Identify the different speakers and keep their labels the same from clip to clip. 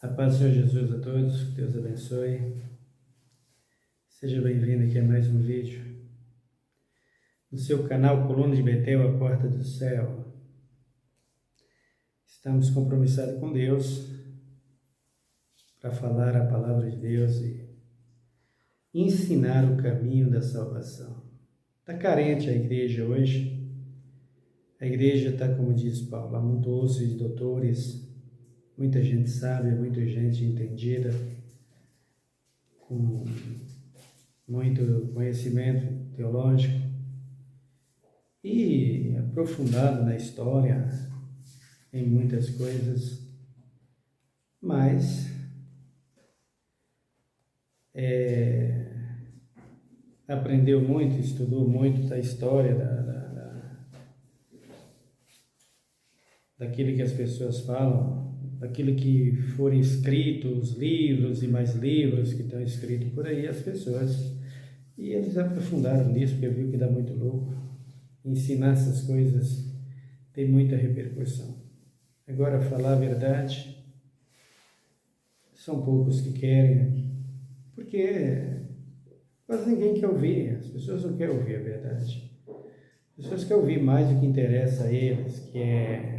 Speaker 1: A paz do Senhor Jesus a todos, que Deus abençoe. Seja bem-vindo aqui a mais um vídeo no seu canal Coluna de Betel, a Porta do Céu. Estamos compromissados com Deus para falar a palavra de Deus e ensinar o caminho da salvação. Está carente a igreja hoje. A igreja está, como diz Paulo, amontoou-se de doutores, muita gente sábia, muita gente entendida, com muito conhecimento teológico e aprofundado na história, em muitas coisas, mas aprendeu muito, estudou muito da história, daquilo que as pessoas falam, daquilo que foram escritos, livros e mais livros que estão escritos por aí, as pessoas, e eles aprofundaram nisso, porque viu que dá muito lucro. Ensinar essas coisas tem muita repercussão. Agora, falar a verdade, são poucos que querem, porque quase ninguém quer ouvir, as pessoas não querem ouvir a verdade. As pessoas querem ouvir mais do que interessa a eles, que é: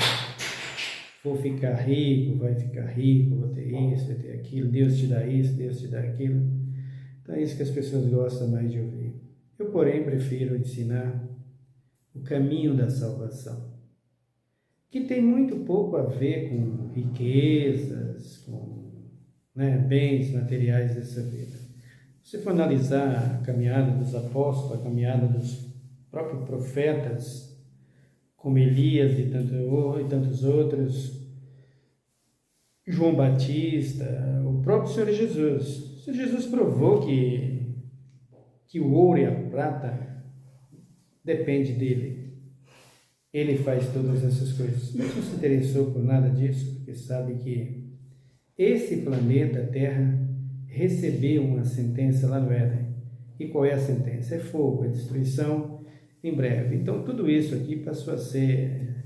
Speaker 1: vou ficar rico, vai ficar rico, vou ter isso, vai ter aquilo, Deus te dá isso, Deus te dá aquilo. Então é isso que as pessoas gostam mais de ouvir. Eu, porém, prefiro ensinar o caminho da salvação, que tem muito pouco a ver com riquezas, com bens materiais dessa vida. Se for analisar a caminhada dos apóstolos, a caminhada dos próprios profetas, como Elias e tantos outros, João Batista, o próprio Senhor Jesus. O Senhor Jesus provou que o ouro e a prata depende dele. Ele faz todas essas coisas. Mas não se interessou por nada disso, porque sabe que esse planeta Terra recebeu uma sentença lá no Éden. E qual é a sentença? É fogo, é destruição em breve. Então tudo isso aqui passou a ser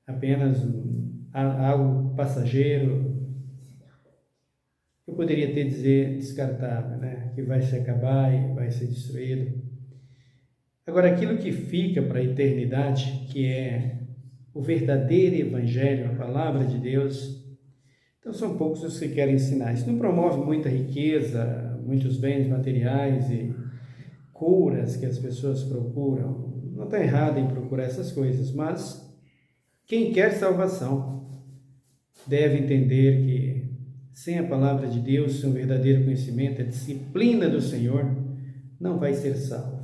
Speaker 1: apenas algo passageiro. Eu poderia até dizer descartável, que vai se acabar e vai ser destruído. Agora, aquilo que fica para a eternidade, que é o verdadeiro evangelho, a palavra de Deus, então são poucos os que querem ensinar. Isso não promove muita riqueza, muitos bens materiais e curas que as pessoas procuram. Não está errado em procurar essas coisas, mas quem quer salvação deve entender que sem a palavra de Deus, sem o verdadeiro conhecimento, a disciplina do Senhor, não vai ser salvo.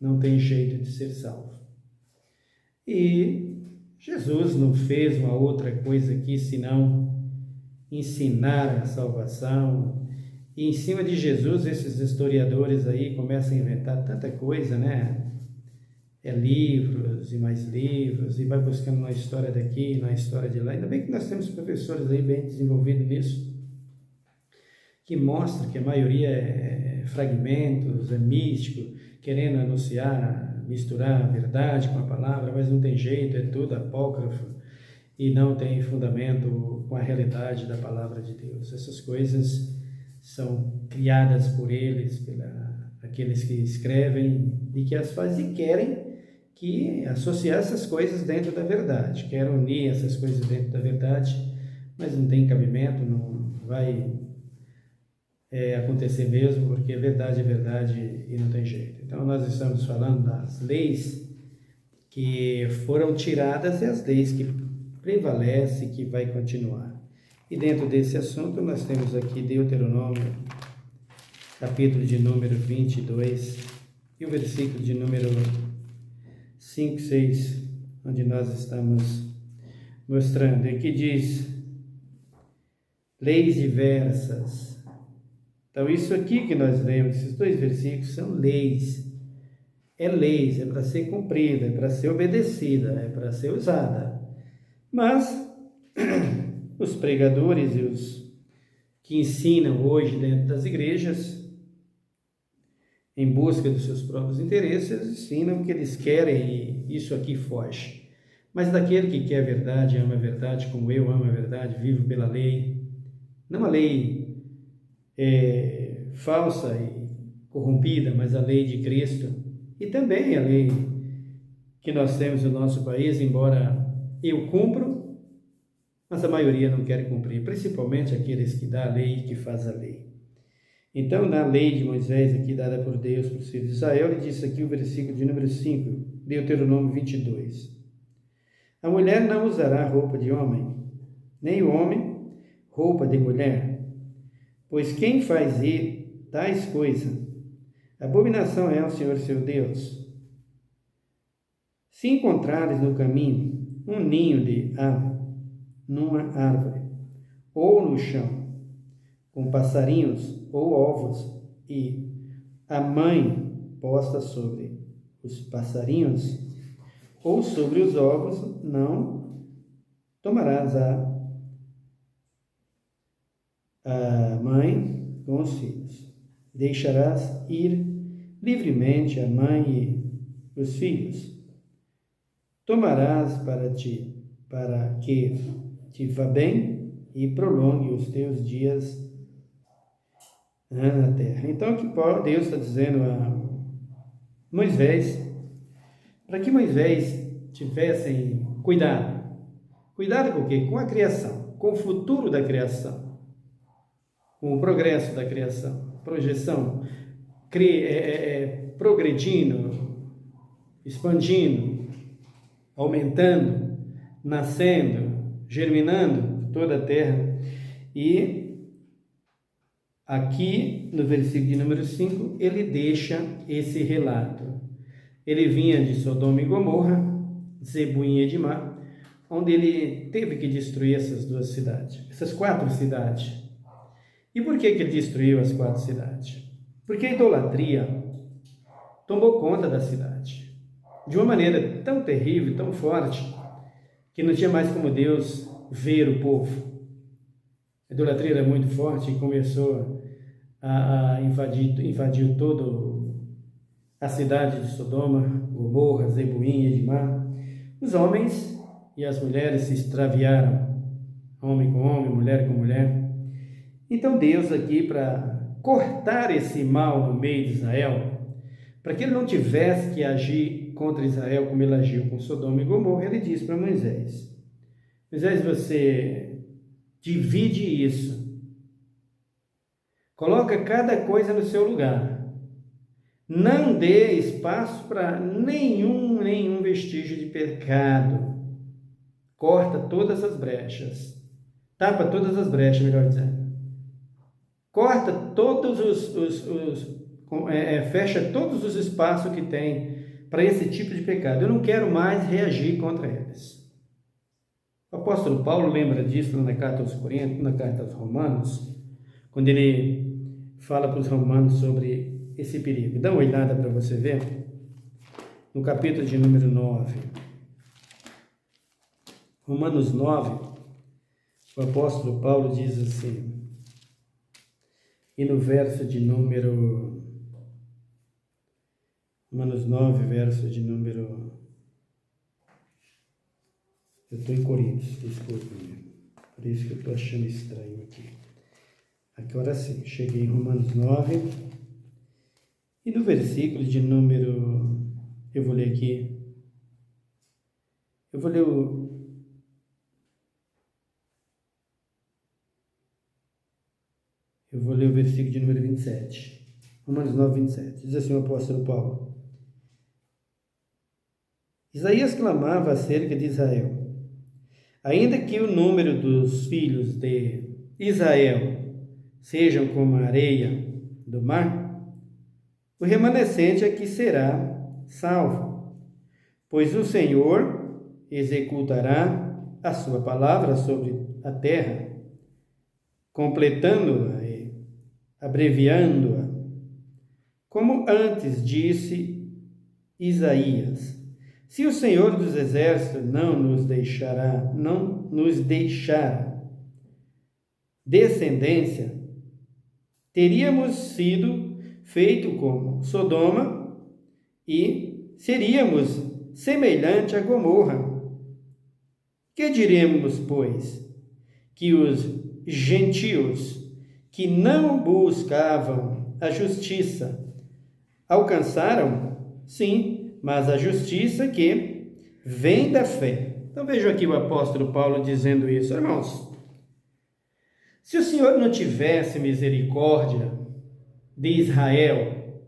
Speaker 1: Não tem jeito de ser salvo. E Jesus não fez uma outra coisa aqui senão ensinar a salvação. E em cima de Jesus, esses historiadores aí começam a inventar tanta coisa, livros e mais livros, e vai buscando uma história daqui, uma história de lá. Ainda bem que nós temos professores aí bem desenvolvidos nisso, que mostram que a maioria é fragmentos, é místico, querendo anunciar, misturar a verdade com a palavra, mas não tem jeito, é tudo apócrifo e não tem fundamento com a realidade da palavra de Deus. Essas coisas são criadas por eles, aqueles que escrevem e que as fazem e querem que associar essas coisas dentro da verdade, querem unir essas coisas dentro da verdade, mas não tem cabimento, não vai acontecer mesmo, porque verdade é verdade e não tem jeito. Então nós estamos falando das leis que foram tiradas e as leis que prevalecem, que vai continuar. E dentro desse assunto nós temos aqui Deuteronômio, capítulo de número 22 e o versículo de número 5, 6, onde nós estamos mostrando, e que diz: leis diversas. Então isso aqui que nós lemos, esses dois versículos, são leis. Leis, é para ser cumprida, é para ser obedecida, é para ser usada. Mas os pregadores e os que ensinam hoje dentro das igrejas, em busca dos seus próprios interesses, ensinam o que eles querem e isso aqui foge. mas daquele que quer a verdade, ama a verdade, como eu amo a verdade, vivo pela lei. Não a lei falsa e corrompida, mas a lei de Cristo. E também a lei que nós temos no nosso país, embora eu cumpro, mas a maioria não quer cumprir, principalmente aqueles que dão a lei e que faz a lei. Então, na lei de Moisés, aqui dada por Deus para os filhos de Israel, ele disse aqui o versículo de número 5, Deuteronômio 22. A mulher não usará roupa de homem, nem o homem roupa de mulher, pois quem faz tais coisas, abominação é ao Senhor seu Deus. Se encontrares no caminho um ninho de ave, numa árvore, ou no chão, com passarinhos ou ovos, e a mãe posta sobre os passarinhos ou sobre os ovos, não tomarás a mãe com os filhos. Deixarás ir livremente a mãe e os filhos. Tomarás para ti, para que te vá bem e prolongue os teus dias na terra. Então, o que Deus está dizendo a Moisés, para que Moisés tivesse cuidado. Cuidado com o quê? Com a criação, com o futuro da criação, com o progresso da criação, projeção, progredindo, expandindo, aumentando, nascendo, germinando toda a terra. E aqui no versículo de número 5, ele deixa esse relato. Ele vinha de Sodoma e Gomorra, Zeboim e Edimá, onde ele teve que destruir essas duas cidades, essas 4 cidades. E por que ele destruiu as 4 cidades? Porque a idolatria tomou conta da cidade, de uma maneira tão terrível, tão forte, que não tinha mais como Deus ver o povo. A idolatria era muito forte e começou a invadir todo a cidade de Sodoma, Gomorra, Zeboim e Edimá. Os homens e as mulheres se extraviaram, homem com homem, mulher com mulher. Então Deus aqui, para cortar esse mal no meio de Israel, para que ele não tivesse que agir contra Israel como ele agiu com Sodoma e Gomorra, ele diz para Moisés: Moisés, você divide isso, coloca cada coisa no seu lugar, não dê espaço para nenhum vestígio de pecado, corta todas as brechas, tapa todas as brechas, melhor dizendo, corta todos fecha todos os espaços que tem para esse tipo de pecado. Eu não quero mais reagir contra eles. O apóstolo Paulo lembra disso na carta aos Coríntios, na carta aos Romanos, quando ele fala para os romanos sobre esse perigo. Dá uma olhada para você ver, no capítulo de número 9, Romanos 9, o apóstolo Paulo diz assim, e no verso de número, Romanos 9, verso de número, eu estou em Coríntios, desculpe-me, por isso que eu estou achando estranho aqui. Agora sim, cheguei em Romanos 9, e no versículo de número, eu vou ler aqui, eu vou ler o versículo de número 27, Romanos 9, 27, diz assim o apóstolo Paulo: Isaías clamava acerca de Israel, ainda que o número dos filhos de Israel sejam como a areia do mar, o remanescente é que será salvo, pois o Senhor executará a sua palavra sobre a terra, completando-a e abreviando-a, como antes disse Isaías: se o Senhor dos Exércitos não nos deixar descendência, teríamos sido feito como Sodoma e seríamos semelhante a Gomorra. Que diremos, pois? Que os gentios que não buscavam a justiça alcançaram? Sim, mas a justiça que vem da fé. Então vejo aqui o apóstolo Paulo dizendo isso. Irmãos, se o Senhor não tivesse misericórdia de Israel,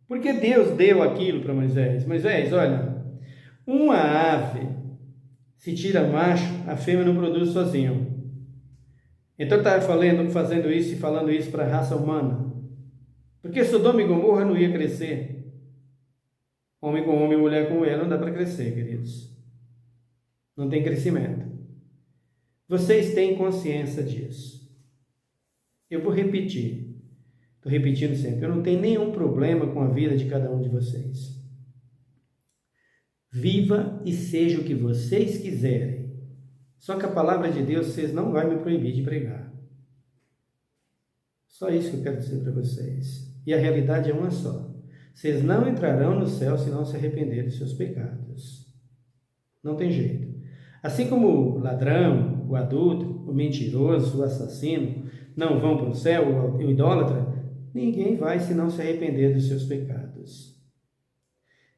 Speaker 1: porque Deus deu aquilo para Moisés. Moisés, olha, uma ave, se tira macho, a fêmea não produz sozinho. Então está fazendo isso e falando isso para a raça humana. Porque Sodoma e Gomorra não ia crescer. Homem com homem, mulher com mulher, não dá para crescer, queridos. Não tem crescimento. Vocês têm consciência disso. Eu vou repetir. Estou repetindo sempre. Eu não tenho nenhum problema com a vida de cada um de vocês. Viva e seja o que vocês quiserem. Só que a palavra de Deus, vocês não vão me proibir de pregar. Só isso que eu quero dizer para vocês. E a realidade é uma só. Vocês não entrarão no céu se não se arrependerem dos seus pecados. Não tem jeito. Assim como o ladrão, o adúltero, o mentiroso, o assassino não vão para o céu, o idólatra, ninguém vai se não se arrepender dos seus pecados.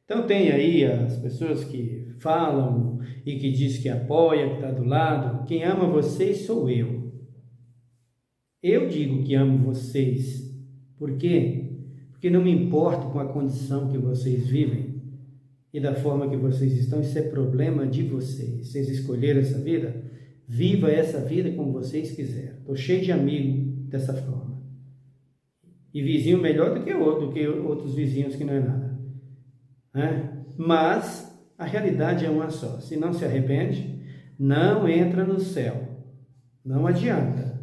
Speaker 1: Então tem aí as pessoas que falam e que diz que apoia, que está do lado. Quem ama vocês sou eu. Eu digo que amo vocês. Por quê? Porque não me importo com a condição que vocês vivem e da forma que vocês estão. Isso é problema de vocês. Vocês escolheram essa vida? Viva essa vida como vocês quiserem. Estou cheio de amigo dessa forma. E vizinho melhor do que outros vizinhos que não é nada. Mas a realidade é uma só. Se não se arrepende, não entra no céu. Não adianta.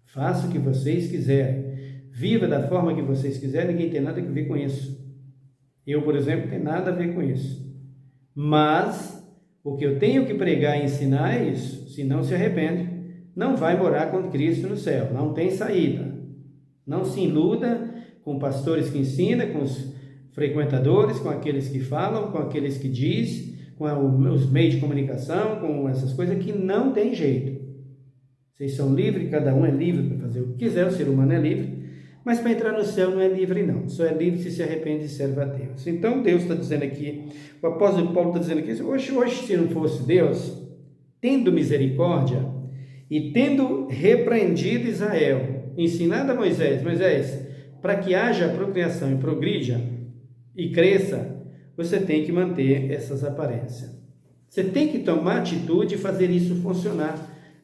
Speaker 1: Faça o que vocês quiserem. Viva da forma que vocês quiserem. Ninguém tem nada a ver com isso. Eu, por exemplo, tenho nada a ver com isso. Mas o que eu tenho que pregar e ensinar é isso. Se não se arrepende, não vai morar com Cristo no céu. Não tem saída. Não se iluda com pastores que ensinam, com os frequentadores, com aqueles que falam, com aqueles que diz, com os meios de comunicação, com essas coisas que não tem jeito. Vocês são livres, cada um é livre para fazer o que quiser, o ser humano é livre, mas para entrar no céu não é livre não, só é livre se arrepende e serve a Deus. Então Deus está dizendo aqui, o apóstolo Paulo está dizendo aqui, hoje se não fosse Deus, tendo misericórdia e tendo repreendido Israel, ensinado a Moisés, para que haja procriação e progrida, e cresça, você tem que manter essas aparências. Você tem que tomar atitude e fazer isso funcionar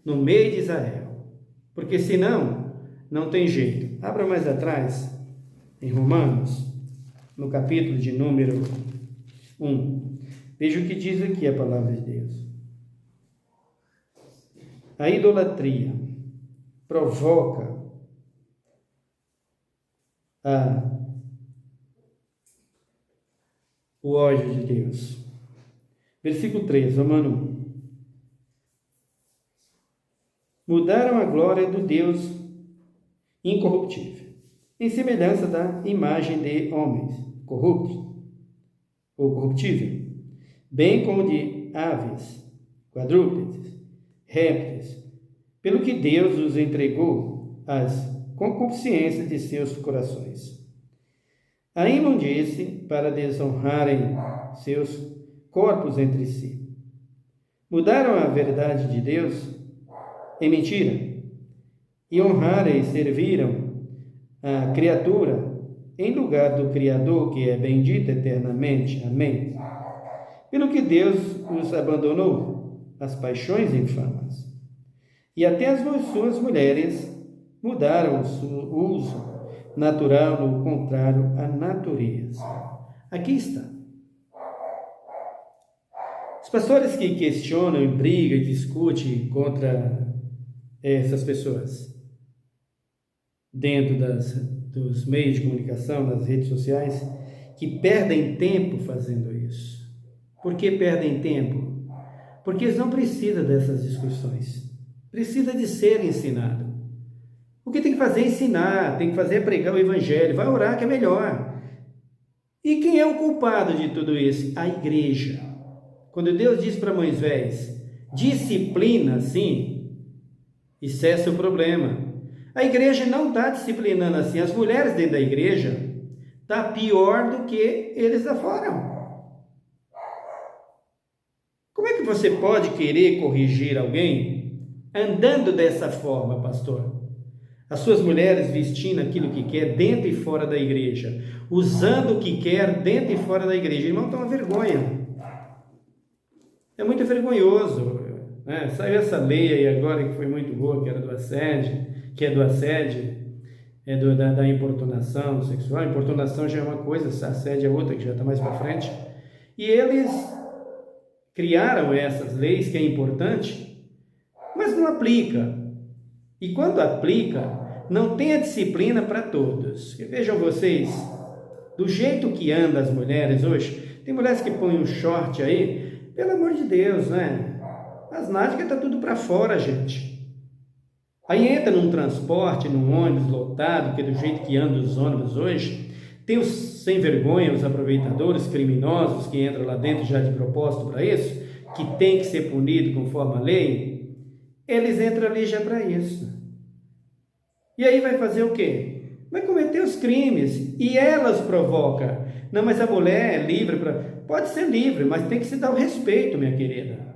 Speaker 1: no meio de Israel. Porque senão, não tem jeito. Abra mais atrás, em Romanos, no capítulo de número 1. Veja o que diz aqui a palavra de Deus. A idolatria provoca o ódio de Deus. Versículo 3, Romanos 1. Mudaram a glória do Deus incorruptível, em semelhança da imagem de homens, corruptos ou corruptível, bem como de aves, quadrúpedes, répteis, pelo que Deus os entregou às concupiscências de seus corações. A imundície para desonrarem seus corpos entre si. Mudaram a verdade de Deus em mentira e honraram e serviram a criatura em lugar do Criador, que é bendito eternamente. Amém. Pelo que Deus os abandonou, as paixões infames, e até as suas mulheres mudaram o uso natural, no contrário à natureza. Aqui está. Os pastores que questionam, e brigam e discutem contra essas pessoas dentro dos meios de comunicação, das redes sociais, que perdem tempo fazendo isso. Por que perdem tempo? Porque eles não precisam dessas discussões. Precisa de ser ensinado. O que tem que fazer é ensinar, tem que fazer é pregar o evangelho, vai orar que é melhor. E quem é o culpado de tudo isso? A igreja. Quando Deus diz para Moisés disciplina, sim, e cessa o problema. A igreja não está disciplinando assim. As mulheres dentro da igreja está pior do que eles lá fora. Como é que você pode querer corrigir alguém andando dessa forma, pastor? As suas mulheres vestindo aquilo que quer dentro e fora da igreja, usando o que quer dentro e fora da igreja. Irmão, está uma vergonha. É muito vergonhoso, né? Saiu essa lei aí agora que foi muito boa, que era do assédio, que é do assédio, da importunação sexual. Importunação já é uma coisa, assédio é outra, que já está mais para frente. E eles criaram essas leis, que é importante, mas não aplica. E quando aplica, não tem a disciplina para todos. E vejam vocês, do jeito que andam as mulheres hoje, tem mulheres que põem um short aí, pelo amor de Deus, né? As nádegas tá tudo para fora, gente. Aí entra num transporte, num ônibus lotado, que é do jeito que andam os ônibus hoje, tem os sem vergonha, os aproveitadores criminosos que entram lá dentro já de propósito para isso, que tem que ser punido conforme a lei, eles entram ali já para isso. E aí vai fazer o quê? Vai cometer os crimes e elas provocam. Não, mas a mulher é livre para... Pode ser livre, mas tem que se dar o respeito, minha querida.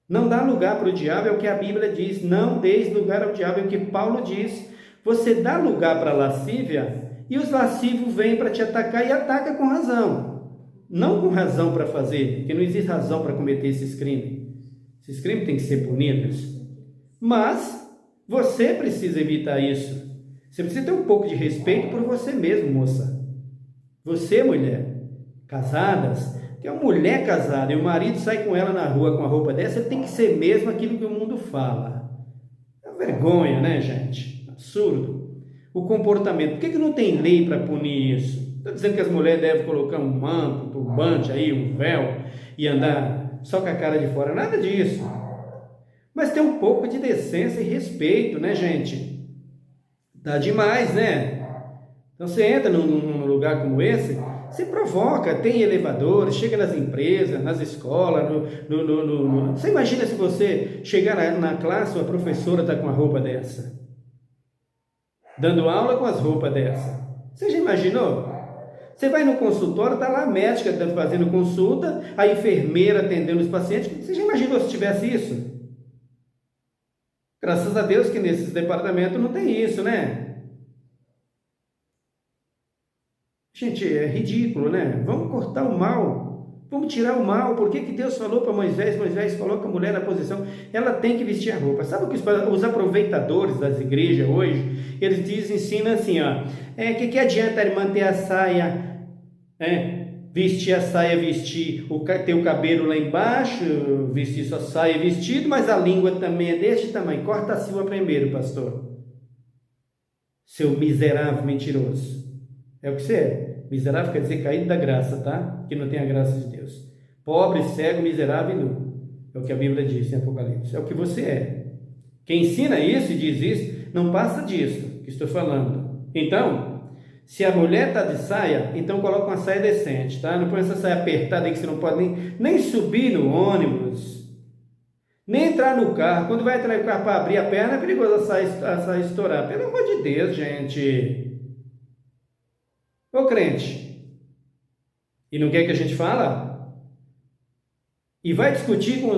Speaker 1: Não dá lugar para o diabo, é o que a Bíblia diz. Não deis lugar ao diabo, é o que Paulo diz. Você dá lugar para a lascívia e os lascivos vêm para te atacar e ataca com razão. Não com razão para fazer, porque não existe razão para cometer esses crimes. Esses crimes têm que ser punidos. Mas você precisa evitar isso. Você precisa ter um pouco de respeito por você mesmo, moça. Você, mulher, casadas, tem uma mulher casada e o marido sai com ela na rua com a roupa dessa, tem que ser mesmo aquilo que o mundo fala. É uma vergonha, né, gente? Absurdo. O comportamento. Por que não tem lei para punir isso? Estou dizendo que as mulheres devem colocar um manto, um turbante aí, um véu e andar só com a cara de fora. Nada disso. Mas tem um pouco de decência e respeito, né, gente? Dá demais, né? Então você entra num lugar como esse, você provoca, tem elevadores, chega nas empresas, nas escolas, Você imagina se você chegar na classe, a professora está com a roupa dessa, dando aula com as roupas dessa. Você já imaginou? Você vai no consultório, está lá a médica fazendo consulta, a enfermeira atendendo os pacientes. Você já imaginou se tivesse isso? Graças a Deus que nesses departamentos não tem isso, né? Gente, é ridículo, né? Vamos cortar o mal, vamos tirar o mal. Por que Deus falou para Moisés? Moisés coloca a mulher na posição, ela tem que vestir a roupa. Sabe o que os aproveitadores das igrejas hoje, eles dizem, ensinam assim, ó, que adianta ele manter a saia, vestir a saia, ter o cabelo lá embaixo, vestir sua saia e vestido, mas a língua também é deste tamanho. Corta a sua primeiro, pastor. Seu miserável mentiroso. É o que você é. Miserável quer dizer caído da graça, tá? Que não tem a graça de Deus. Pobre, cego, miserável e nu. É o que a Bíblia diz em Apocalipse. É o que você é. Quem ensina isso e diz isso, não passa disso que estou falando. Então, se a mulher está de saia, então coloca uma saia decente, tá? Não põe essa saia apertada aí que você não pode nem subir no ônibus, nem entrar no carro. Quando vai entrar no carro para abrir a perna, é perigoso a saia estourar. Pelo amor de Deus, gente. Ô crente, e não quer que a gente fala? E vai discutir com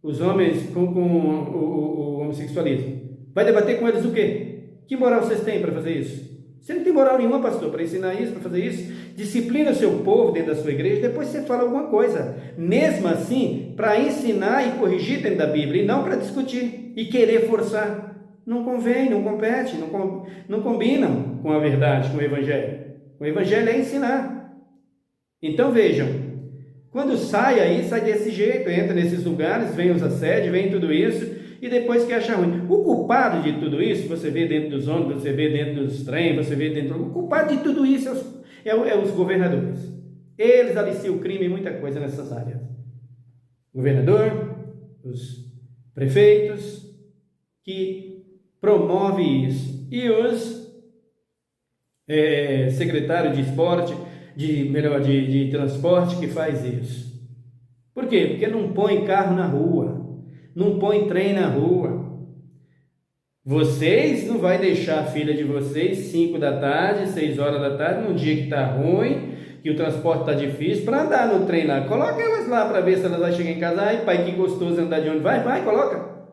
Speaker 1: os homens, com o homossexualismo. Vai debater com eles o quê? Que moral vocês têm para fazer isso? Você não tem moral nenhuma, pastor, para ensinar isso, para fazer isso. Disciplina o seu povo dentro da sua igreja, depois você fala alguma coisa. Mesmo assim, para ensinar e corrigir dentro da Bíblia, e não para discutir e querer forçar. Não convém, não compete, não combinam com a verdade, com o Evangelho. O Evangelho é ensinar. Então vejam, quando sai desse jeito, entra nesses lugares, vem os assédios, vem tudo isso, e depois que acha ruim. O culpado de tudo isso, você vê dentro dos ônibus, você vê dentro dos trens, você vê dentro... O culpado de tudo isso é os governadores. Eles aliciam o crime e muita coisa nessas áreas. O governador, os prefeitos, que promovem isso. E os secretário de esporte, de transporte que faz isso. Por quê? Porque não põe carro na rua, não põe trem na rua. Vocês não vai deixar a filha de vocês 5 da tarde, 6 horas da tarde, num dia que está ruim, que o transporte está difícil, para andar no trem lá. Coloca elas lá para ver se elas vão chegar em casa. Ai, pai, que gostoso andar de onde vai, coloca.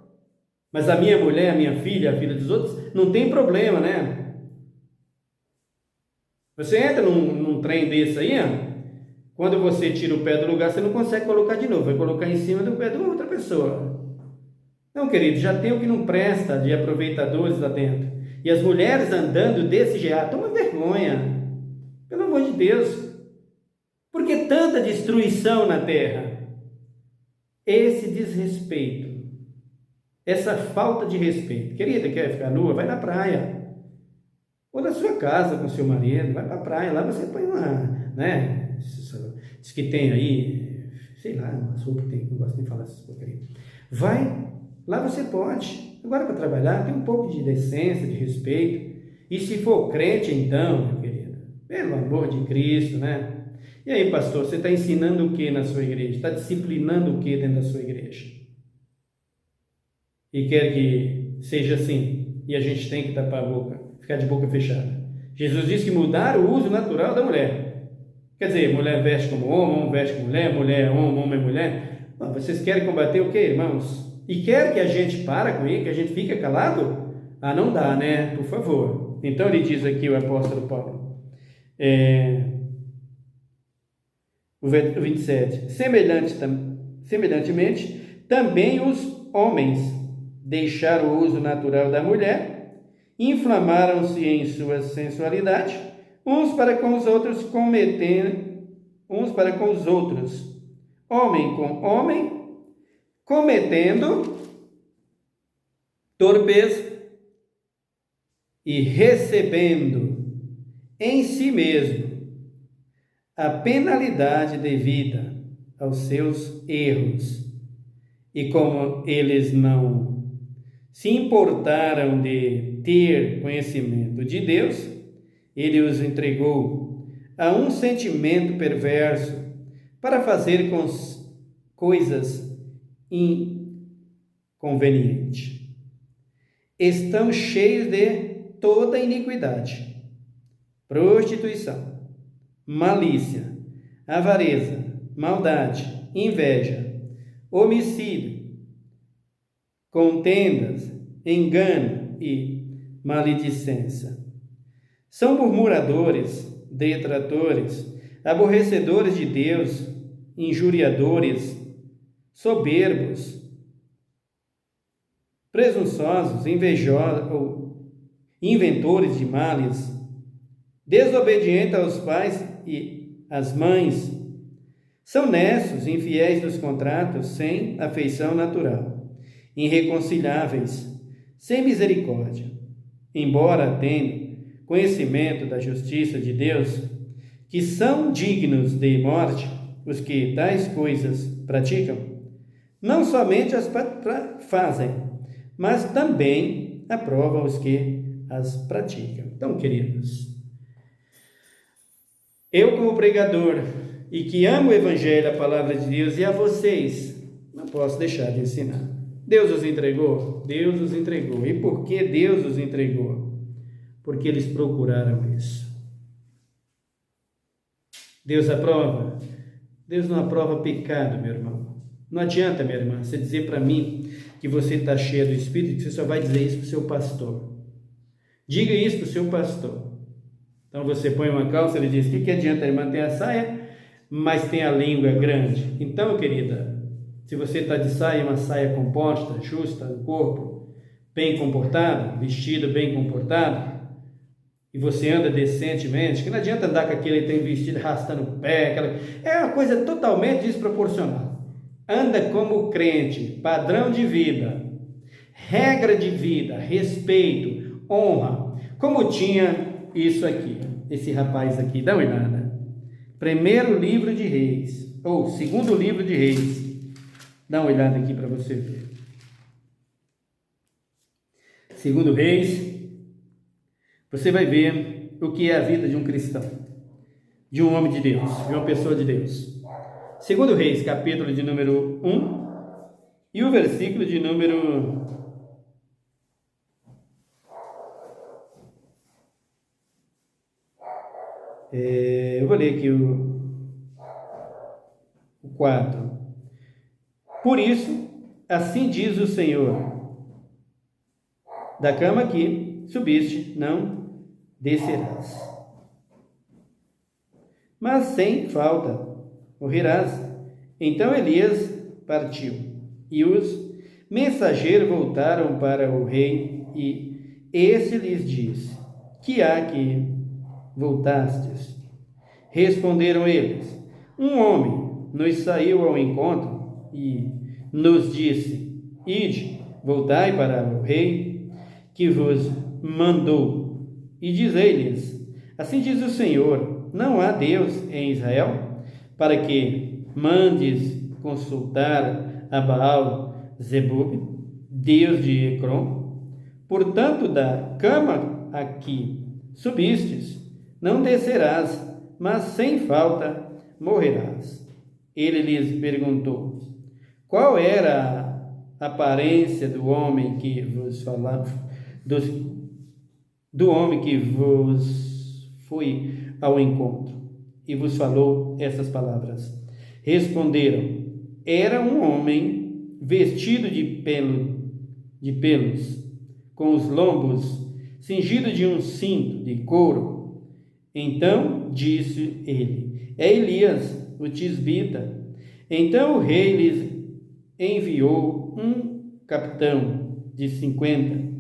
Speaker 1: Mas a minha mulher, a minha filha, a filha dos outros, não tem problema, né? Você entra num trem desse aí, ó, quando você tira o pé do lugar, você não consegue colocar de novo, vai colocar em cima do pé de outra pessoa. Não, querido, já tem o que não presta de aproveitadores lá dentro. E as mulheres andando desse jeito, toma vergonha. Pelo amor de Deus. Por que tanta destruição na terra? Esse desrespeito. Essa falta de respeito. Querida, quer ficar nua? Vai na praia. Ou na sua casa com seu marido. Vai para a praia. Lá você põe uma, né? Diz que tem aí, sei lá, uma roupa que tem, não gosto nem de falar essas porcarias. Vai. Lá você pode. Agora, para trabalhar, tem um pouco de decência, de respeito. E se for crente, então, meu querido, pelo amor de Cristo, né? E aí, pastor, você está ensinando o que na sua igreja? Está disciplinando o que dentro da sua igreja? E quer que seja assim. E a gente tem que tapar a boca, ficar de boca fechada. Jesus disse que mudar o uso natural da mulher. Quer dizer, mulher veste como homem veste como mulher, mulher é homem é mulher. Bom, vocês querem combater o que, irmãos? E quer que a gente para com ele, que a gente fique calado? Ah, não dá, né? Por favor. Então ele diz aqui o apóstolo Paulo, o 27, semelhantemente, também os homens deixaram o uso natural da mulher, inflamaram-se em sua sensualidade, uns para com os outros, homem com homem, cometendo torpeza e recebendo em si mesmo a penalidade devida aos seus erros. E como eles não se importaram de ter conhecimento de Deus, ele os entregou a um sentimento perverso para fazer coisas inconvenientes. Estão cheios de toda iniquidade, prostituição, malícia, avareza, maldade, inveja, homicídio, contendas, engano e maledicência. São murmuradores, detratores, aborrecedores de Deus, injuriadores, soberbos, presunçosos, invejosos, inventores de males, desobedientes aos pais e às mães, são nessos, infiéis dos contratos, sem afeição natural, irreconciliáveis, sem misericórdia, embora tenham conhecimento da justiça de Deus, que são dignos de morte os que tais coisas praticam, não somente as fazem, mas também aprovam os que as praticam. Então, queridos, eu como pregador e que amo o Evangelho, a palavra de Deus, e a vocês, não posso deixar de ensinar. Deus os entregou? Deus os entregou. E por que Deus os entregou? Porque eles procuraram isso. Deus aprova? Deus não aprova pecado, meu irmão. Não adianta, minha irmã, você dizer para mim que você está cheia do Espírito, que você só vai dizer isso para o seu pastor. Diga isso para o seu pastor. Então você põe uma calça, ele diz, o que adianta, a irmã tem a saia, mas tem a língua grande. Então, querida, se você está de saia, uma saia composta, justa, um corpo bem comportado, vestido bem comportado, e você anda decentemente, que não adianta andar com aquele que tem vestido arrastando o pé, é uma coisa totalmente desproporcional. Anda como crente, padrão de vida, regra de vida, respeito, honra, como tinha isso aqui, esse rapaz aqui, dá uma olhada. Primeiro livro de Reis, ou segundo livro de Reis, dá uma olhada aqui para você ver. Segundo Reis, você vai ver o que é a vida de um cristão, de um homem de Deus, de uma pessoa de Deus. Segundo Reis, capítulo de número 1 e o versículo de número 4. Por isso, assim diz o Senhor: da cama que subiste, não descerás, mas sem falta morrerás. Então Elias partiu, e os mensageiros voltaram para o rei, e este lhes disse: que há que voltastes? Responderam eles: um homem nos saiu ao encontro e nos disse: ide, voltai para o rei que vos mandou, e dizei-lhes: assim diz o Senhor, não há Deus em Israel, para que mandes consultar a Baal-zebub, Deus de Ecrom? Portanto, da cama a que subistes, não descerás, mas sem falta morrerás. Ele lhes perguntou: qual era a aparência do homem que vos falava, do homem que vos foi ao encontro e vos falou essas palavras? Responderam: era um homem vestido de pelos, com os lombos cingido de um cinto de couro. Então disse ele: é Elias, o tisbita. Então o rei lhes enviou um capitão de 50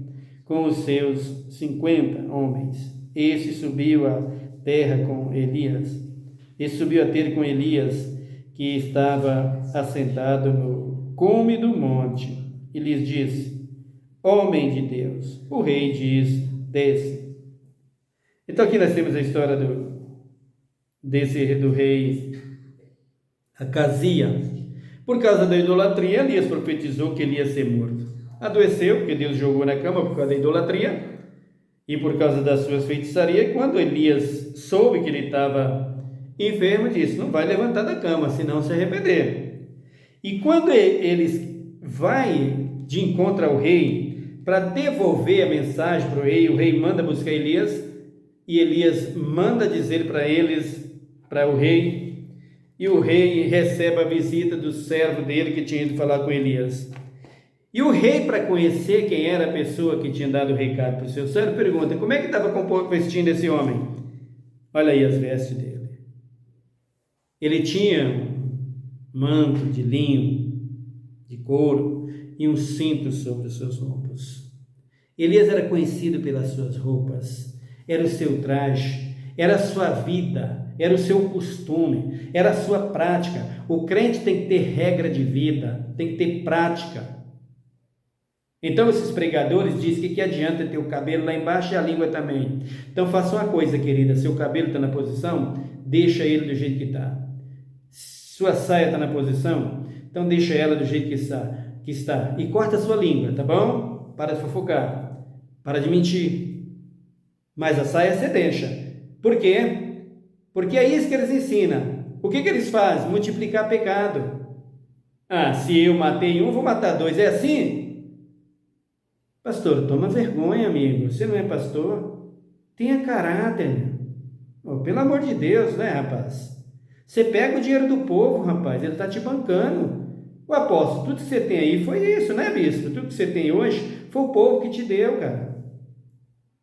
Speaker 1: com os seus 50 homens. Este subiu a terra com Elias. Este subiu a ter com Elias, que estava assentado no cume do monte, e lhes disse: homem de Deus. O rei diz: desce. Então aqui nós temos a história do rei Acazia. Por causa da idolatria, Elias profetizou que ele ia ser morto. Adoeceu, porque Deus jogou na cama por causa da idolatria e por causa das suas feitiçarias. Quando Elias soube que ele estava enfermo, disse: não vai levantar da cama, senão se arrepender. E quando eles vai de encontro ao rei para devolver a mensagem para o rei manda buscar Elias, e Elias manda dizer para eles, para o rei, e o rei recebe a visita do servo dele que tinha ido falar com Elias. E o rei, para conhecer quem era a pessoa que tinha dado o recado para o seu servo, pergunta: como é que estava vestindo esse homem? Olha aí as vestes dele. Ele tinha um manto de linho, de couro, e um cinto sobre os seus lombos. Elias era conhecido pelas suas roupas, era o seu traje, era a sua vida, era o seu costume, era a sua prática. O crente tem que ter regra de vida, tem que ter prática. Então esses pregadores dizem que adianta ter o cabelo lá embaixo e a língua também. Então faça uma coisa, querida: seu cabelo está na posição, deixa ele do jeito que está. Sua saia está na posição, então deixa ela do jeito que está. E corta a sua língua, tá bom? Para de fofocar, para de mentir. Mas a saia você deixa. Por quê? Porque é isso que eles ensinam. O que eles fazem? Multiplicar pecado. Ah, se eu matei um, vou matar dois. É assim? Pastor, toma vergonha, amigo. Você não é pastor? Tenha caráter. Oh, pelo amor de Deus, né, rapaz? Você pega o dinheiro do povo, rapaz. Ele está te bancando. O apóstolo, tudo que você tem aí foi isso, né, bispo? Tudo que você tem hoje foi o povo que te deu, cara.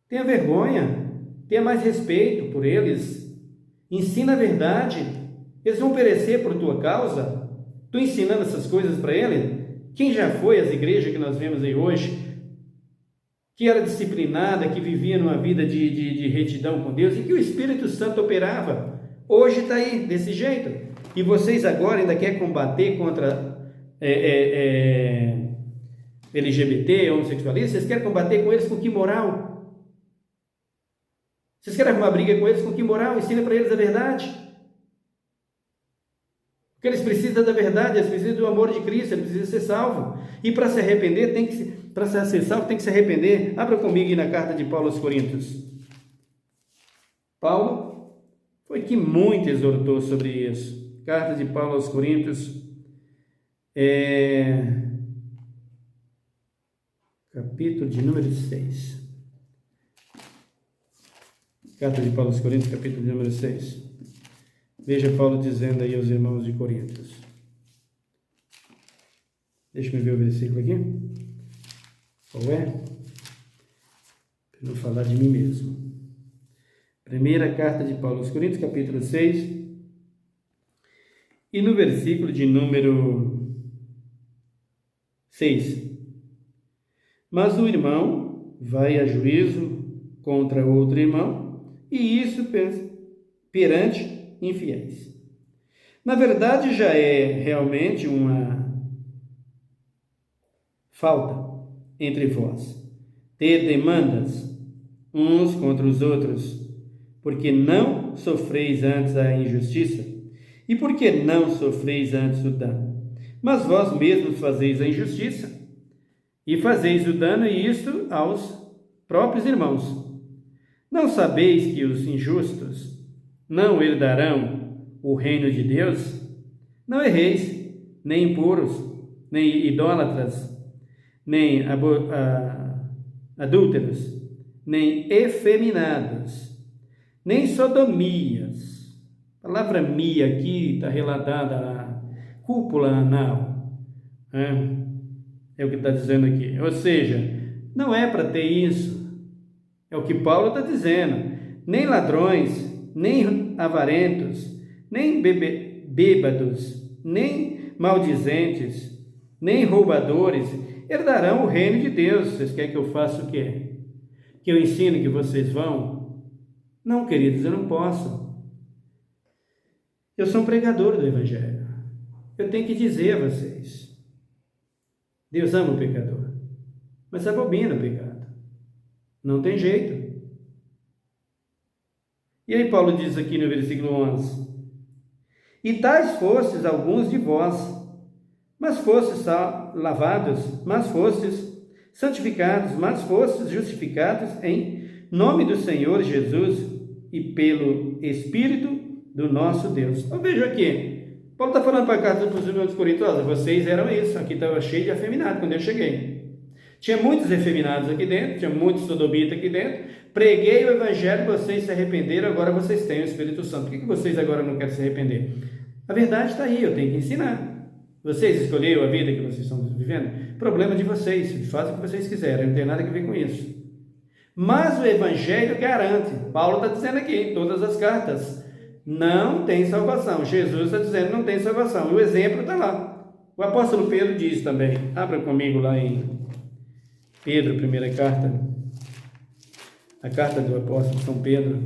Speaker 1: Tenha vergonha. Tenha mais respeito por eles. Ensina a verdade. Eles vão perecer por tua causa. Tu ensinando essas coisas para eles? Quem já foi às igrejas que nós vemos aí hoje, que era disciplinada, que vivia numa vida de retidão com Deus e que o Espírito Santo operava, hoje está aí desse jeito. E vocês agora ainda querem combater contra LGBT, homossexualistas? Vocês querem combater com eles com que moral? Vocês querem arrumar briga com eles com que moral? Ensina para eles a verdade. Porque eles precisam da verdade, eles precisam do amor de Cristo, eles precisam ser salvos. E para se arrepender, para ser salvo, tem que se arrepender. Abra comigo aí na carta de Paulo aos Coríntios. Paulo foi que muito exortou sobre isso. Carta de Paulo aos Coríntios, capítulo de número 6. Carta de Paulo aos Coríntios, capítulo de número 6. Veja Paulo dizendo aí aos irmãos de Coríntios. Deixa eu ver o versículo aqui. Qual é? Para não falar de mim mesmo. Primeira carta de Paulo aos Coríntios, capítulo 6. E no versículo de número 6. Mas o irmão vai a juízo contra outro irmão, e isso perante infiéis. Na verdade, já é realmente uma falta entre vós ter demandas uns contra os outros, porque não sofreis antes a injustiça, e porque não sofreis antes o dano. Mas vós mesmos fazeis a injustiça, e fazeis o dano, e isto aos próprios irmãos. Não sabeis que os injustos não herdarão o reino de Deus? Não erreis, nem impuros, nem idólatras, nem adúlteros, nem efeminados, nem sodomias. A palavra mia aqui está relatada na cúpula anal. É o que está dizendo aqui. Ou seja, não é para ter isso. É o que Paulo está dizendo. Nem ladrões, nem avarentos, nem bêbados, nem maldizentes, nem roubadores herdarão o reino de Deus. Vocês querem que eu faça o quê? Que eu ensine que vocês vão? Não, queridos, eu não posso. Eu sou um pregador do Evangelho. Eu tenho que dizer a vocês. Deus ama o pecador, mas abomina o pecado. Não tem jeito. E aí Paulo diz aqui no versículo 11: E tais fostes alguns de vós, mas fostes lavados, mas fostes santificados, mas fostes justificados em nome do Senhor Jesus e pelo Espírito do nosso Deus. Então veja aqui, Paulo está falando para a carta dos irmãos de Corinto: vocês eram isso, aqui estava cheio de afeminados quando eu cheguei. Tinha muitos efeminados aqui dentro, tinha muitos sodomitas aqui dentro. Preguei o Evangelho, vocês se arrependeram, agora vocês têm o Espírito Santo. Por que vocês agora não querem se arrepender? A verdade está aí, eu tenho que ensinar. Vocês escolheram a vida que vocês estão vivendo? Problema de vocês, fazem o que vocês quiserem, não tem nada a ver com isso. Mas o Evangelho garante, Paulo está dizendo aqui em todas as cartas, não tem salvação. Jesus está dizendo não tem salvação, e o exemplo está lá. O apóstolo Pedro diz também, abra comigo lá em Pedro, primeira carta, a carta do apóstolo São Pedro.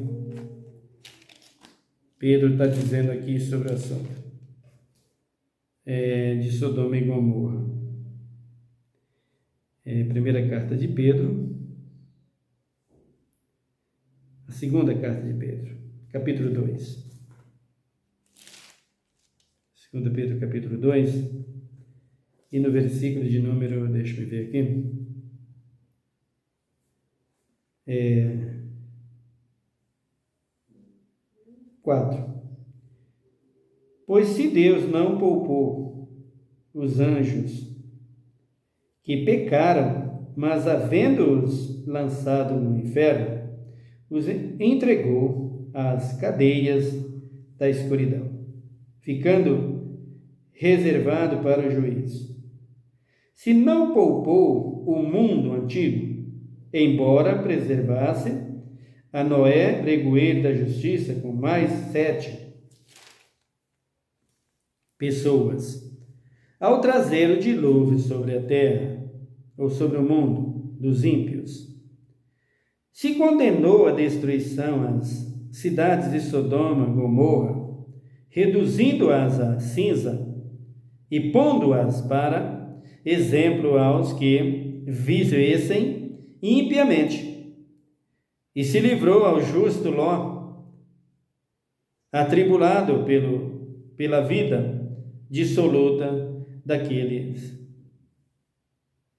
Speaker 1: Pedro está dizendo aqui sobre o assunto de Sodoma e Gomorra. Primeira carta de Pedro, a segunda carta de Pedro, capítulo 2. Segunda Pedro, capítulo 2, e no versículo de número, deixa eu ver aqui, 4. Pois se Deus não poupou os anjos que pecaram, mas havendo-os lançado no inferno, os entregou às cadeias da escuridão, ficando reservado para o juízo. Se não poupou o mundo antigo, embora preservasse a Noé, pregoeiro da justiça, com mais 7 pessoas, ao trazer o dilúvio sobre a terra, ou sobre o mundo dos ímpios, se condenou à destruição as cidades de Sodoma e Gomorra, reduzindo-as a cinza e pondo-as para exemplo aos que vivessem impiamente, e se livrou ao justo Ló, atribulado pela vida dissoluta daqueles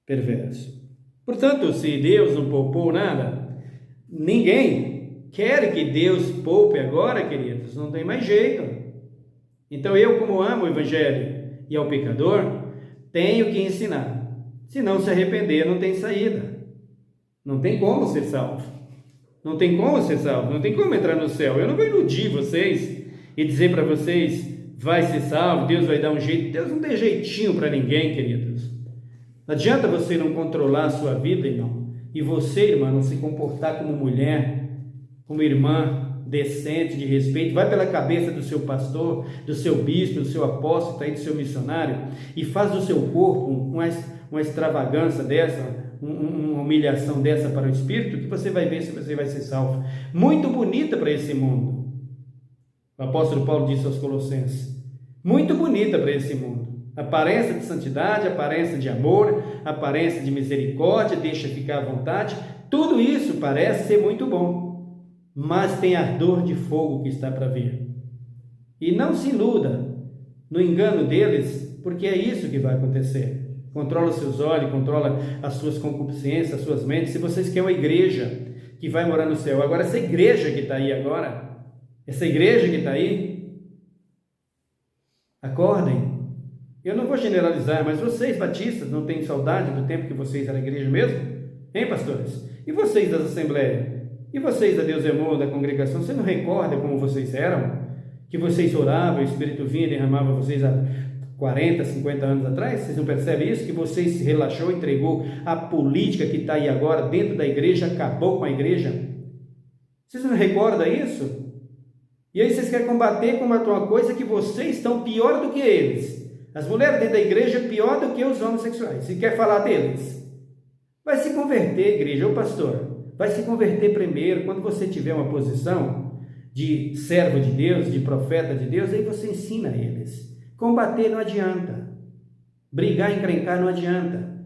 Speaker 1: perversos. Portanto, se Deus não poupou nada, ninguém quer que Deus poupe agora, queridos, não tem mais jeito. Então eu, como amo o Evangelho e ao pecador, tenho que ensinar. Se não se arrepender, não tem saída. Não tem como ser salvo. Não tem como ser salvo. Não tem como entrar no céu. Eu não vou iludir vocês e dizer para vocês, vai ser salvo, Deus vai dar um jeito. Deus não tem jeitinho para ninguém, queridos. Não adianta você não controlar a sua vida, irmão. E você, irmã, não se comportar como mulher, como irmã decente, de respeito. Vai pela cabeça do seu pastor, do seu bispo, do seu apóstolo, do seu missionário, e faz do seu corpo uma extravagância dessa, uma humilhação dessa para o Espírito, que você vai ver se você vai ser salvo. Muito bonita para esse mundo. O apóstolo Paulo disse aos Colossenses, muito bonita para esse mundo, aparência de santidade, aparência de amor, aparência de misericórdia, deixa ficar à vontade, tudo isso parece ser muito bom, mas tem ardor de fogo que está para vir, e não se iluda no engano deles, porque é isso que vai acontecer. Controla os seus olhos, controla as suas concupiscências, as suas mentes. Se vocês querem uma igreja que vai morar no céu, agora essa igreja que está aí agora, essa igreja que está aí, acordem. Eu não vou generalizar, mas vocês batistas não têm saudade do tempo que vocês eram igreja mesmo? Hein, pastores? E vocês das assembleias? E vocês da Deus é Amor, da congregação? Você não recorda como vocês eram? Que vocês oravam, o Espírito vinha e derramava vocês há 40, 50 anos atrás? Vocês não percebem isso? Que vocês se relaxou, entregou a política que está aí agora dentro da igreja, acabou com a igreja? Vocês não recordam isso? E aí vocês querem combater uma coisa que vocês estão pior do que eles. As mulheres dentro da igreja pior do que os homossexuais. Se quer falar deles, vai se converter, igreja, ô pastor, vai se converter primeiro. Quando você tiver uma posição de servo de Deus, de profeta de Deus, aí você ensina eles. Combater não adianta, brigar, encrencar não adianta.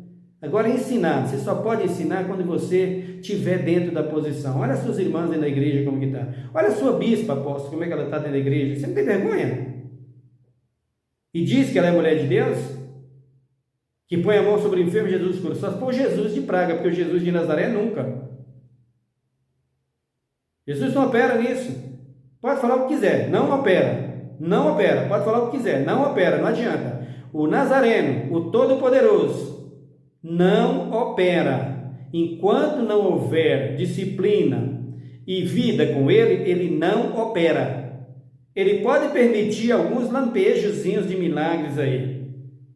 Speaker 1: Agora ensinar, você só pode ensinar quando você estiver dentro da posição. Olha as suas irmãs dentro da igreja como que está. Olha a sua bispa, apóstolo, como é que ela está dentro da igreja. Você não tem vergonha? E diz que ela é mulher de Deus? Que põe a mão sobre o enfermo, Jesus cura. Só se for Jesus de praga, porque o Jesus de Nazaré nunca. Jesus não opera nisso. Pode falar o que quiser, não opera. Não opera, pode falar o que quiser, não opera, não adianta. O Nazareno, o Todo-Poderoso, não opera. Enquanto não houver disciplina e vida com ele, ele não opera. Ele pode permitir alguns lampejozinhos de milagres aí,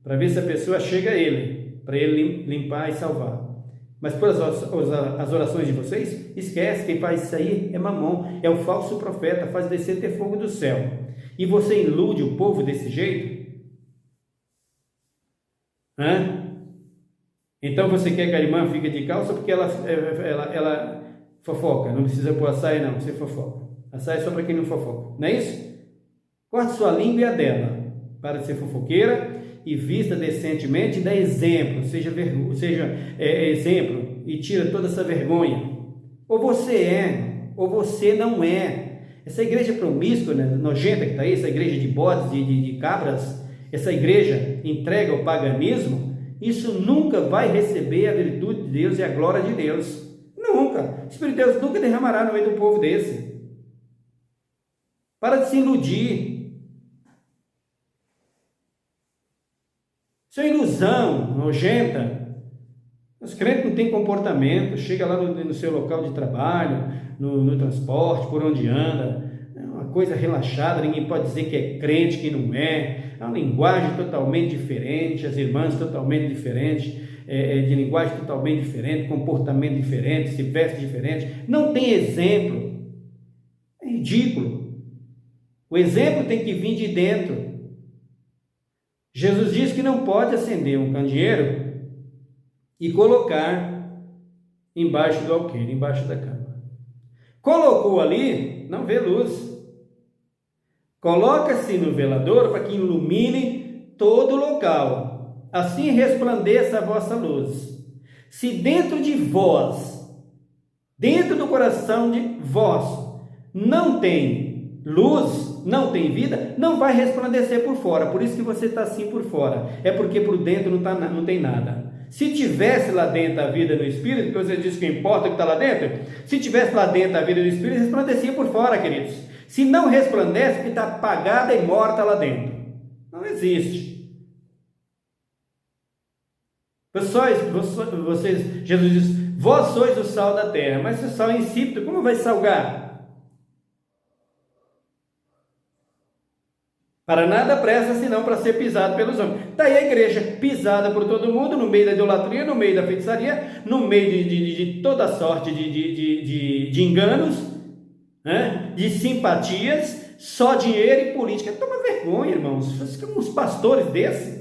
Speaker 1: para ver se a pessoa chega a ele, para ele limpar e salvar. Mas por as orações de vocês, esquece, quem faz isso aí é mamão, é o falso profeta, faz descer ter fogo do céu. E você ilude o povo desse jeito? Então você quer que a irmã fique de calça porque ela fofoca, não precisa pôr a saia não, você fofoca. A saia é só para quem não fofoca, não é isso? Corte sua língua e a dela, para de ser fofoqueira e vista decentemente, dá exemplo, seja exemplo e tira toda essa vergonha. Ou você é, ou você não é. Essa igreja promíscua, né, nojenta que está aí, essa igreja de bodes, de cabras, essa igreja entrega ao paganismo, isso nunca vai receber a virtude de Deus e a glória de Deus. Nunca. O Espírito de Deus nunca derramará no meio do povo desse. Para de se iludir. Isso é ilusão nojenta. Os crentes não têm comportamento, chega lá no seu local de trabalho, no transporte, por onde anda, é uma coisa relaxada, ninguém pode dizer que é crente, que não é uma linguagem totalmente diferente, as irmãs totalmente diferentes, de linguagem totalmente diferente, comportamento diferente, se veste diferente, não tem exemplo, é ridículo. O exemplo tem que vir de dentro. Jesus diz que não pode acender um candeeiro e colocar embaixo do alqueire, embaixo da cama. Colocou ali, não vê luz. Coloca-se no velador para que ilumine todo o local. Assim resplandeça a vossa luz. Se dentro de vós, dentro do coração de vós, não tem luz, não tem vida, não vai resplandecer por fora. Por isso que você está assim por fora. É porque por dentro não tem nada. Se tivesse lá dentro a vida no Espírito, que você diz que importa o que está lá dentro, se tivesse lá dentro a vida no Espírito, resplandecia por fora, queridos. Se não resplandece, porque está apagada e morta lá dentro. Não existe. Jesus diz, vós sois o sal da terra, mas se o sal é insípido, como vai salgar? Para nada presta, senão para ser pisado pelos homens. Daí a igreja pisada por todo mundo, no meio da idolatria, no meio da feitiçaria, no meio de toda sorte de enganos, né? De simpatias, só dinheiro e política. Toma vergonha, irmãos. Vocês são uns pastores desses.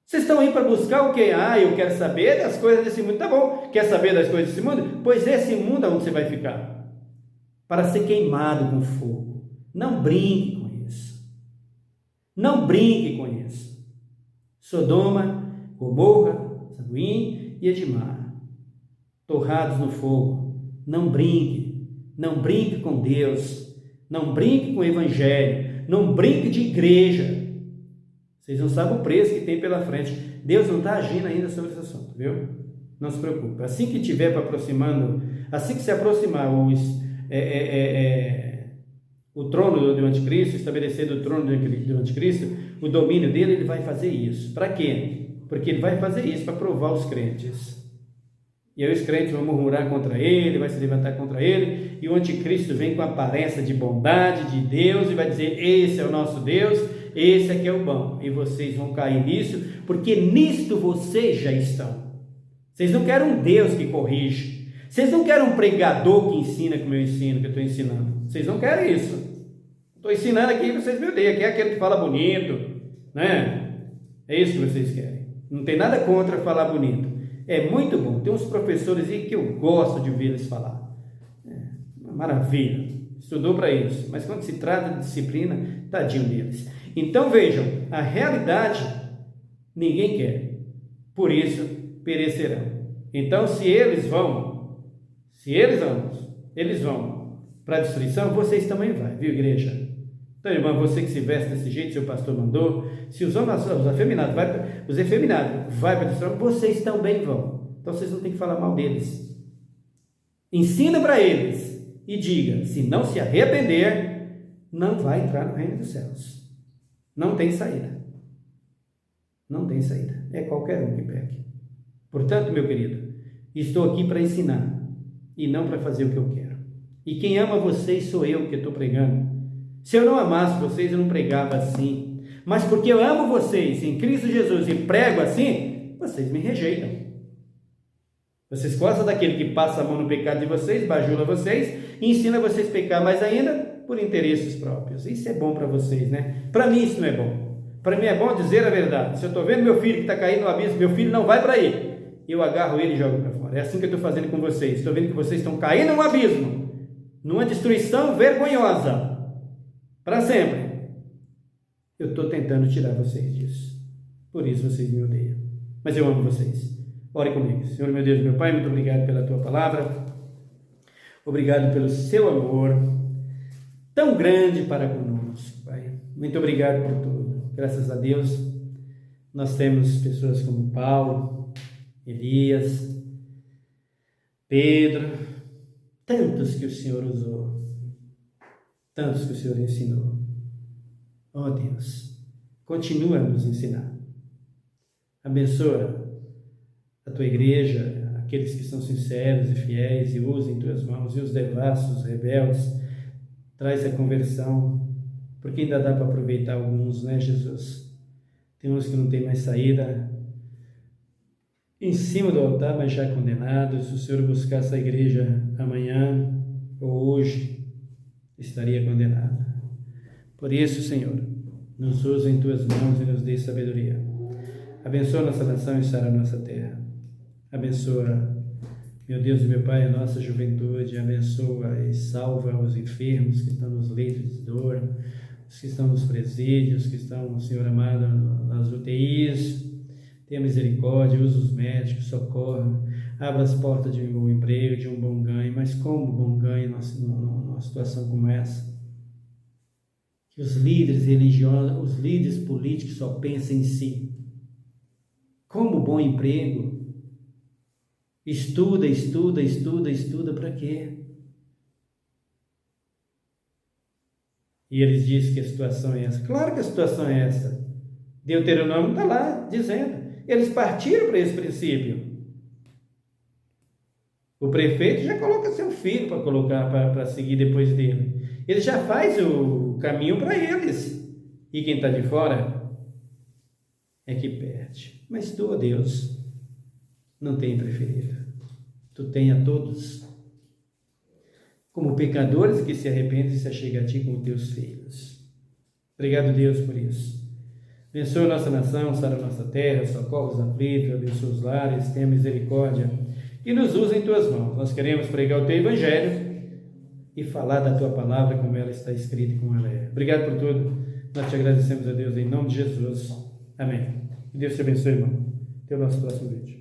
Speaker 1: Vocês estão aí para buscar o quê? Eu quero saber das coisas desse mundo. Tá bom, quer saber das coisas desse mundo? Pois esse mundo é onde você vai ficar. Para ser queimado com fogo. Não brinque com isso. Não brinque com isso. Sodoma, Gomorra, Saguim e Edimar. Torrados no fogo. Não brinque. Não brinque com Deus. Não brinque com o Evangelho. Não brinque de igreja. Vocês não sabem o preço que tem pela frente. Deus não está agindo ainda sobre esse assunto, viu? Não se preocupe. Assim que estiver aproximando, assim que se aproximar o trono do anticristo, estabelecer o trono do anticristo, o domínio dele, ele vai fazer isso. Para quê? Porque ele vai fazer isso para provar os crentes. E aí os crentes vão murmurar contra ele, vai se levantar contra ele, e o anticristo vem com a aparência de bondade de Deus e vai dizer, esse é o nosso Deus, esse aqui é o bom, e vocês vão cair nisso, porque nisto vocês já estão. Vocês não querem um Deus que corrige, vocês não querem um pregador que ensina como eu ensino, que eu estou ensinando, vocês não querem isso. Estou ensinando aqui, vocês me odeiam, aqui é aquele que fala bonito, né? É isso que vocês querem. Não tem nada contra falar bonito, é muito bom. Tem uns professores aí que eu gosto de ouvir eles falar, uma maravilha, estudou para isso, mas quando se trata de disciplina, tadinho deles. Então vejam, a realidade ninguém quer, por isso perecerão. Então se eles vão para a destruição, vocês também vão, viu, igreja? Então, irmão, você que se veste desse jeito, seu pastor mandou, se os efeminados vai para a destruição, vocês também vão. Então vocês não têm que falar mal deles. Ensina para eles e diga, se não se arrepender, não vai entrar no reino dos céus. Não tem saída. Não tem saída. É qualquer um que peque. Portanto, meu querido, estou aqui para ensinar e não para fazer o que eu quero. E quem ama vocês sou eu que estou pregando. Se eu não amasse vocês, eu não pregava assim. Mas porque eu amo vocês em Cristo Jesus e prego assim, vocês me rejeitam. Vocês gostam daquele que passa a mão no pecado de vocês, bajula vocês e ensina vocês a pecar mais ainda por interesses próprios. Isso é bom para vocês, né? Para mim isso não é bom. Para mim é bom dizer a verdade. Se eu estou vendo meu filho que está caindo no abismo, meu filho não vai para aí, eu agarro ele e jogo para fora. É assim que eu estou fazendo com vocês. Estou vendo que vocês estão caindo no abismo, numa destruição vergonhosa, para sempre. Eu estou tentando tirar vocês disso. Por isso vocês me odeiam. Mas eu amo vocês. Ore comigo. Senhor, meu Deus, meu Pai, muito obrigado pela Tua palavra. Obrigado pelo Seu amor tão grande para conosco, Pai. Muito obrigado por tudo. Graças a Deus, nós temos pessoas como Paulo, Elias, Pedro, tantos que o Senhor usou, tantos que o Senhor ensinou. Oh Deus, continua a nos ensinar. Abençoa a Tua igreja, aqueles que são sinceros e fiéis e usam em Tuas mãos, e os devassos, os rebeldes, traz a conversão, porque ainda dá para aproveitar alguns, né, Jesus? Tem uns que não tem mais saída, em cima do altar, mas já condenados. Se o Senhor buscasse a igreja amanhã ou hoje, estaria condenada. Por isso, Senhor, nos usa em Tuas mãos e nos dê sabedoria. Abençoa nossa nação e sara a nossa terra. Abençoa, meu Deus e meu Pai, a nossa juventude. Abençoa e salva os enfermos que estão nos leitos de dor, os que estão nos presídios, que estão, Senhor amado, nas UTIs. Tenha misericórdia, usa os médicos, socorra, abra as portas de um bom emprego, de um bom ganho. Mas como bom ganho numa situação como essa? Que os líderes religiosos, os líderes políticos só pensem em si. Como bom emprego? Estuda para quê? E eles dizem que a situação é essa. Claro que a situação é essa. Deuteronômio está lá dizendo. Eles partiram para esse princípio. O prefeito já coloca seu filho para colocar, para seguir depois dele. Ele já faz o caminho para eles. E quem está de fora é que perde. Mas tu, ó Deus, não tem preferido. Tu tem a todos como pecadores que se arrependem e se achegam a ti como teus filhos. Obrigado, Deus, por isso. Abençoa a nossa nação, sara a nossa terra, socorre os aflitos, abençoa os lares, tenha misericórdia e nos usa em tuas mãos. Nós queremos pregar o teu evangelho e falar da tua palavra como ela está escrita e como ela é. Obrigado por tudo. Nós te agradecemos a Deus em nome de Jesus. Amém. Que Deus te abençoe, irmão. Até o nosso próximo vídeo.